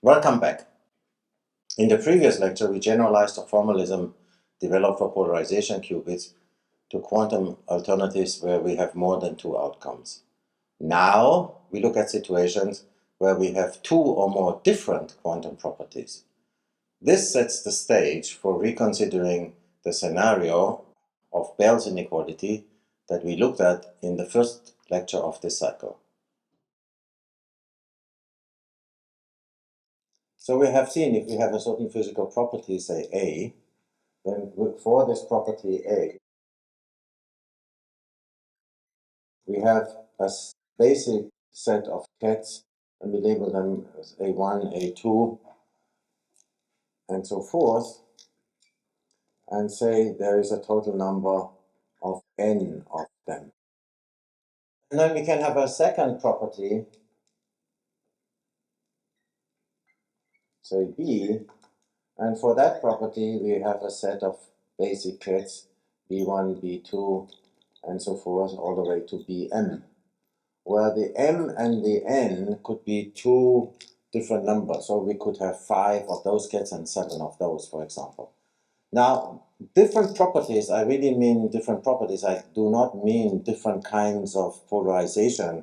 Welcome back. In the previous lecture, we generalized the formalism developed for polarization qubits to quantum alternatives where we have more than two outcomes. Now we look at situations where we have two or more different quantum properties. This sets the stage for reconsidering the scenario of Bell's inequality that we looked at in the first lecture of this cycle. So we have seen if we have a certain physical property, say A, then for this property A, we have a basic set of kets, and we label them as A1, A2, and so forth, and say there is a total number of n of them. And then we can have a second property, say B, and for that property we have a set of basic kets, B1, B2, and so forth, all the way to Bm, where the m and the n could be two different numbers. So we could have 5 of those kets and 7 of those, for example. Now, different properties, I really mean different properties. I do not mean different kinds of polarization,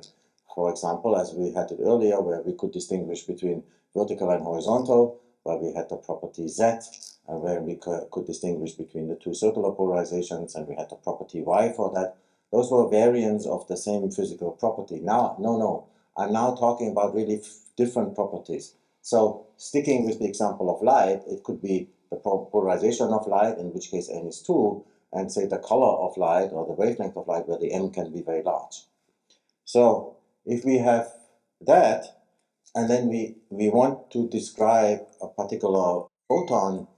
for example, as we had it earlier, where we could distinguish between vertical and horizontal, where we had the property Z, where we could distinguish between the two circular polarizations, and we had the property Y for that. Those were variants of the same physical property. Now, no, I'm now talking about really different properties. So, sticking with the example of light, it could be the polarization of light, in which case n is 2, and say the color of light or the wavelength of light, where the m can be very large. So, if we have that, and then we want to describe a particular photon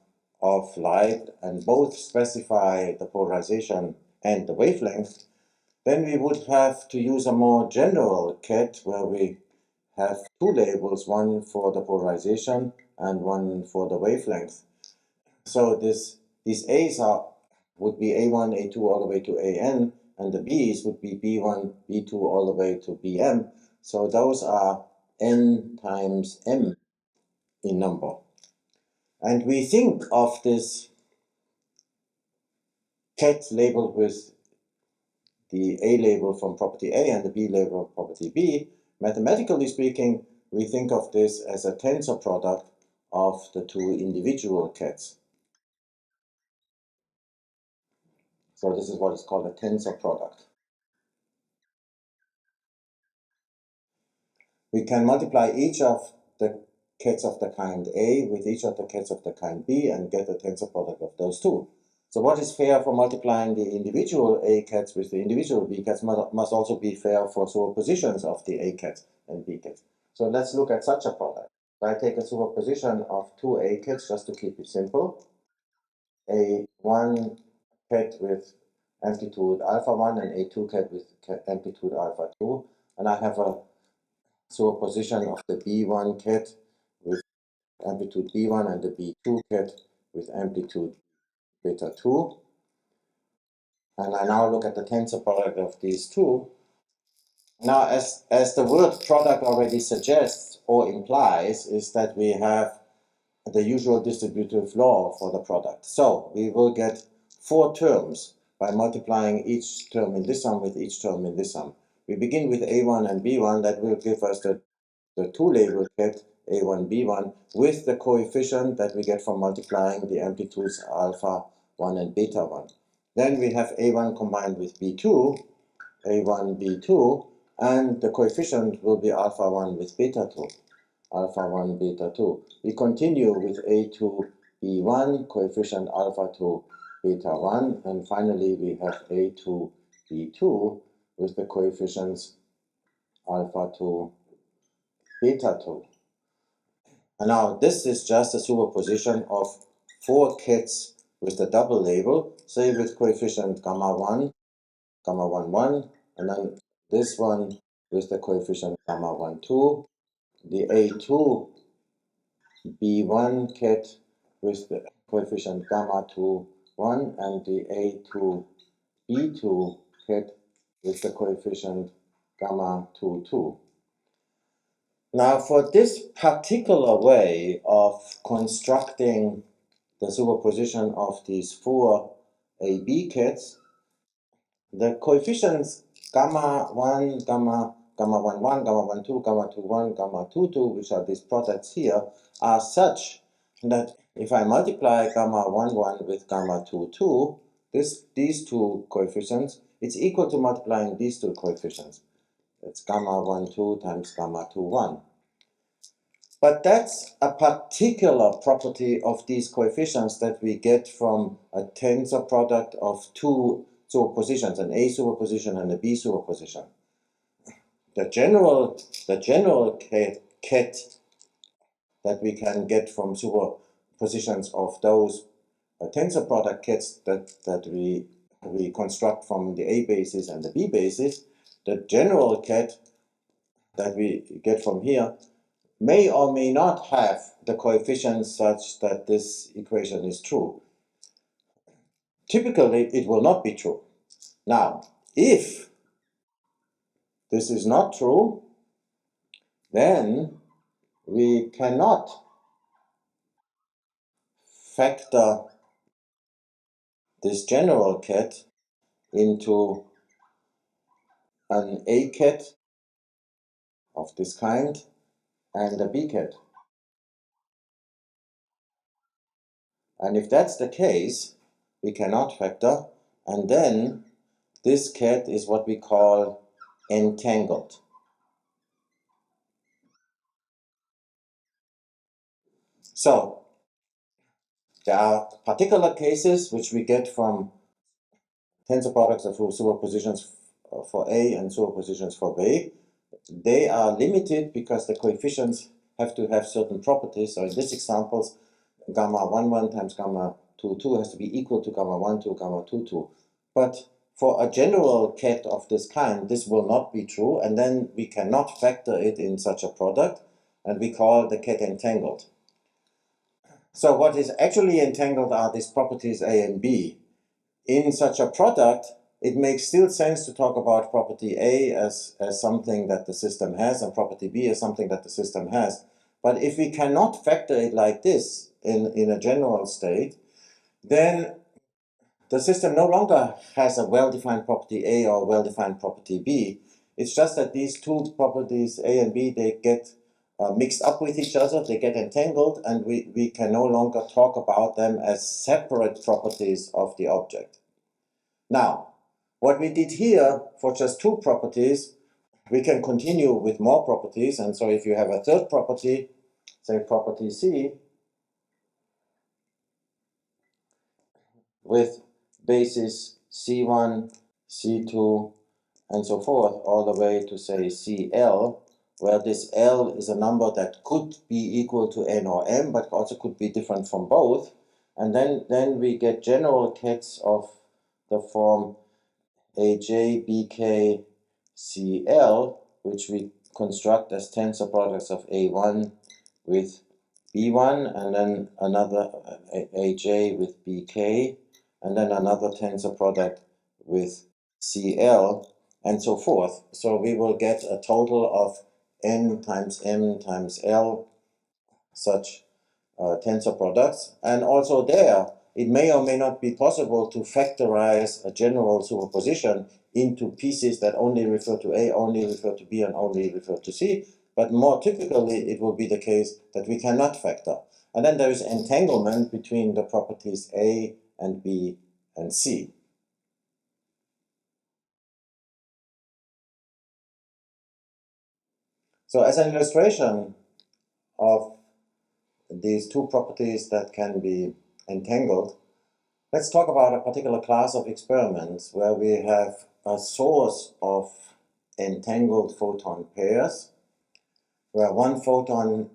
of light and both specify the polarization and the wavelength, then we would have to use a more general ket where we have two labels, one for the polarization and one for the wavelength. So these A's would be A1, A2 all the way to AN, and the B's would be B1, B2 all the way to BM. So those are N times M in number. And we think of this ket labeled with the A label from property A and the B label from property B. Mathematically speaking, we think of this as a tensor product of the two individual kets. So this is what is called a tensor product. We can multiply each of the kets of the kind A with each of the kets of the kind B and get a tensor product of those two. So what is fair for multiplying the individual A kets with the individual B kets must also be fair for superpositions of the A kets and B kets. So let's look at such a product. I take a superposition of two A kets just to keep it simple. A1 ket with amplitude alpha 1 and A2 ket with amplitude alpha 2. And I have a superposition of the B1 ket with amplitude B1 and the B2 ket with amplitude beta 2. And I now look at the tensor product of these two. Now, as the word product already suggests or implies, is that we have the usual distributive law for the product. So we will get 4 terms by multiplying each term in this sum with each term in this sum. We begin with A1 and B1. That will give us the two-label ket A1, B1 with the coefficient that we get from multiplying the amplitudes alpha 1 and beta 1. Then we have A1 combined with B2, A1, B2, and the coefficient will be alpha 1 with beta 2, alpha 1, beta 2. We continue with A2, B1, coefficient alpha 2, beta 1, and finally we have A2, B2 with the coefficients alpha 2, beta 2. And now this is just a superposition of 4 kets with the double label, say with coefficient gamma 1, gamma 1, 1, and then this one with the coefficient gamma 1, 2, the A2 B1 ket with the coefficient gamma 2, 1, and the A2 B2 ket with the coefficient gamma 2, 2. Now, for this particular way of constructing the superposition of these four AB kits, the coefficients gamma 1, gamma 1, 1, gamma 1, 2, gamma 2, 1, gamma 2, 2, which are these products here, are such that if I multiply gamma 1, 1 with gamma 2, 2, these two coefficients, it's equal to multiplying these two coefficients. It's gamma 1, 2 times gamma 2, 1. But that's a particular property of these coefficients that we get from a tensor product of two superpositions, an A superposition and a B superposition. The general ket that we can get from superpositions of those tensor product kits that we construct from the A basis and the B basis, the general ket that we get from here may or may not have the coefficients such that this equation is true. Typically, it will not be true. Now, if this is not true, then we cannot factor this general ket into an A ket of this kind and a B ket. And if that's the case, we cannot factor, and then this ket is what we call entangled. So, there are particular cases which we get from tensor products of superpositions for A and superpositions for B. They are limited because the coefficients have to have certain properties. So in this example, gamma 1, 1 times gamma 2, 2 has to be equal to gamma 1, 2, gamma 2, 2. But for a general ket of this kind, this will not be true, and then we cannot factor it in such a product, and we call the ket entangled. So what is actually entangled are these properties A and B. In such a product, it makes still sense to talk about property A as something that the system has and property B as something that the system has. But if we cannot factor it like this in a general state, then the system no longer has a well-defined property A or a well-defined property B. It's just that these two properties, A and B, they get mixed up with each other, they get entangled, and we can no longer talk about them as separate properties of the object. Now, what we did here for just two properties, we can continue with more properties, and so if you have a third property, say property C, with basis C1, C2, and so forth, all the way to say CL, where this L is a number that could be equal to N or M, but also could be different from both. And then we get general kets of the form AJ, BK, CL, which we construct as tensor products of A1 with B1, and then another AJ with BK, and then another tensor product with CL, and so forth. So we will get a total of N times M times L such tensor products. And also there, it may or may not be possible to factorize a general superposition into pieces that only refer to A, only refer to B, and only refer to C. But more typically, it will be the case that we cannot factor. And then there is entanglement between the properties A and B and C. So as an illustration of these two properties that can be entangled, let's talk about a particular class of experiments where we have a source of entangled photon pairs, where one photon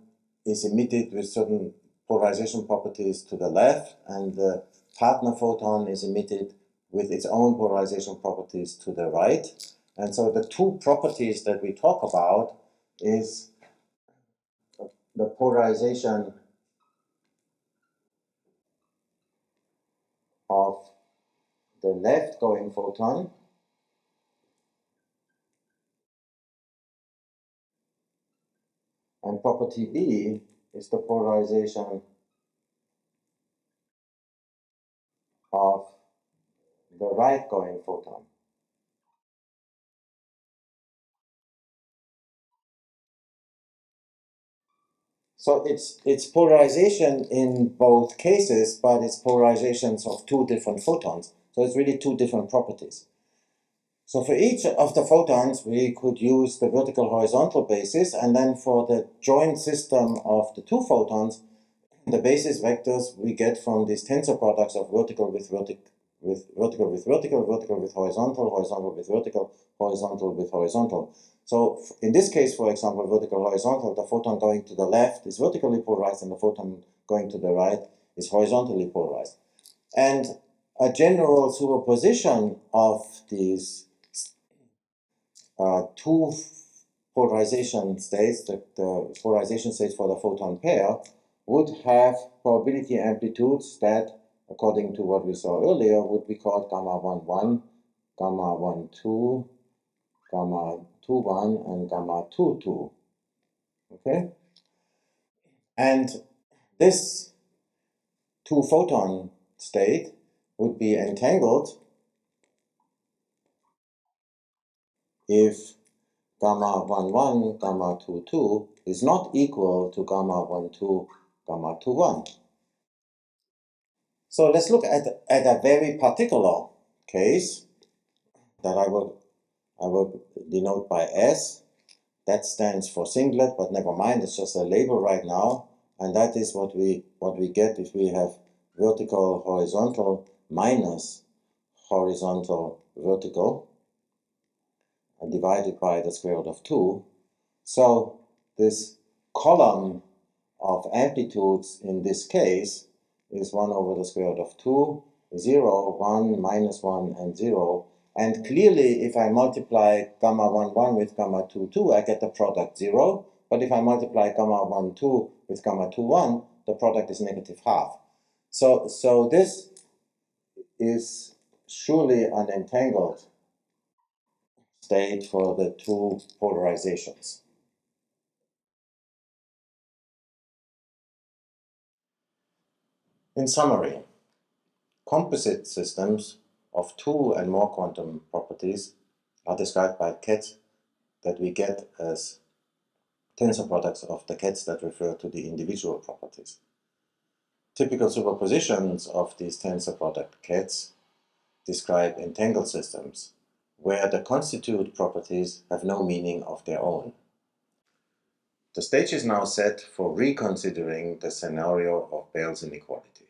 is emitted with certain polarization properties to the left, and the partner photon is emitted with its own polarization properties to the right. And so the two properties that we talk about is the polarization of the left going photon And property B is the polarization of the right-going photon. So it's polarization in both cases, but it's polarizations of two different photons. So it's really two different properties. So for each of the photons, we could use the vertical horizontal basis, and then for the joint system of the two photons, the basis vectors we get from these tensor products of vertical with vertical, vertical with horizontal, horizontal with vertical, horizontal with horizontal. So in this case, for example, vertical horizontal, the photon going to the left is vertically polarized and the photon going to the right is horizontally polarized. And a general superposition of these two polarization states, the polarization states for the photon pair, would have probability amplitudes that, according to what we saw earlier, would be called gamma 11, gamma 12, gamma 21, and gamma 22. Okay? And this two photon state would be entangled if gamma 11, gamma 22 is not equal to gamma 12, gamma 21. So let's look at a very particular case that I will denote by S. That stands for singlet, but never mind, it's just a label right now. And that is what we get if we have vertical horizontal minus horizontal vertical divided by the square root of 2. So this column of amplitudes in this case is 1 over the square root of 2, 0, 1, minus 1, and 0. And clearly, if I multiply gamma 11 with gamma 22, I get the product 0. But if I multiply gamma 12 with gamma 21, the product is negative half. So this is surely an entangled state for the two polarizations. In summary, composite systems of two and more quantum properties are described by kets that we get as tensor products of the kets that refer to the individual properties. Typical superpositions of these tensor product kets describe entangled systems where the constituent properties have no meaning of their own. The stage is now set for reconsidering the scenario of Bell's inequality.